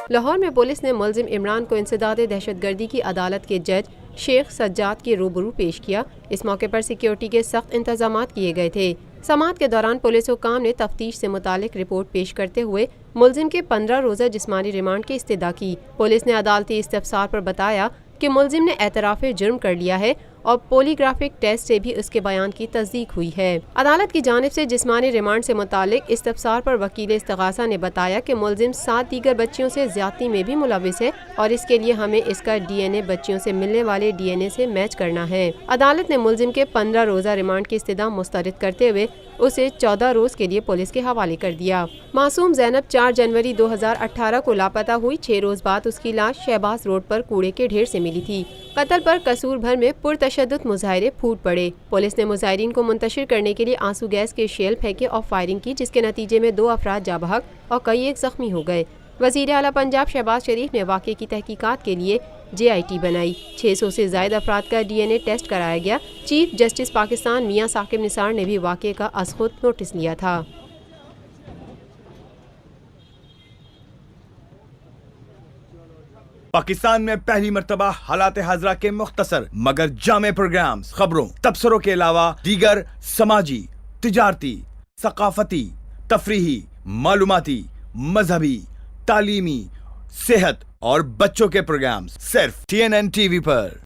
لاہور میں پولیس نے ملزم عمران کو انسداد دہشت گردی کی عدالت کے جج شیخ سجاد کے روبرو پیش کیا۔ اس موقع پر سیکیورٹی کے سخت انتظامات کیے گئے تھے۔ سماعت کے دوران پولیس حکام نے تفتیش سے متعلق رپورٹ پیش کرتے ہوئے ملزم کے 15 روزہ جسمانی ریمانڈ کی استدعا کی۔ پولیس نے عدالتی استفسار پر بتایا کہ ملزم نے اعتراف جرم کر لیا ہے اور پولی گرافک ٹیسٹ سے بھی اس کے بیان کی تصدیق ہوئی ہے۔ عدالت کی جانب سے جسمانی ریمانڈ سے متعلق استفسار پر وکیل استغاثہ نے بتایا کہ ملزم 7 دیگر بچیوں سے زیادتی میں بھی ملوث ہے اور اس کے لیے ہمیں اس کا ڈی این اے بچیوں سے ملنے والے ڈی این اے سے میچ کرنا ہے۔ عدالت نے ملزم کے 15 روزہ ریمانڈ کی استدعا مسترد کرتے ہوئے اسے 14 روز کے لیے پولیس کے حوالے کر دیا۔ معصوم زینب 4 جنوری 2018 کو لاپتہ ہوئی۔ 6 روز بعد اس کی لاش شہباز روڈ پر کوڑے کے ڈھیر سے ملی تھی۔ قتل پر قصور بھر میں پرتشدد مظاہرے پھوٹ پڑے۔ پولیس نے مظاہرین کو منتشر کرنے کے لیے آنسو گیس کے شیل پھینکے اور فائرنگ کی، جس کے نتیجے میں 2 افراد جاں بحق اور کئی ایک زخمی ہو گئے۔ وزیر اعلیٰ پنجاب شہباز شریف نے واقعے کی تحقیقات کے لیے JIT بنائی۔ 600 سے زائد افراد کا DNA ٹیسٹ کرایا گیا۔ چیف جسٹس پاکستان میاں ثاقب نثار نے بھی واقعے کا از خود نوٹس لیا تھا۔ پاکستان میں پہلی مرتبہ حالات حاضرہ کے مختصر مگر جامع پروگرامز، خبروں، تبصروں کے علاوہ دیگر سماجی، تجارتی، ثقافتی، تفریحی، معلوماتی، مذہبی، تعلیمی، صحت اور بچوں کے پروگرامز صرف TNN TV پر۔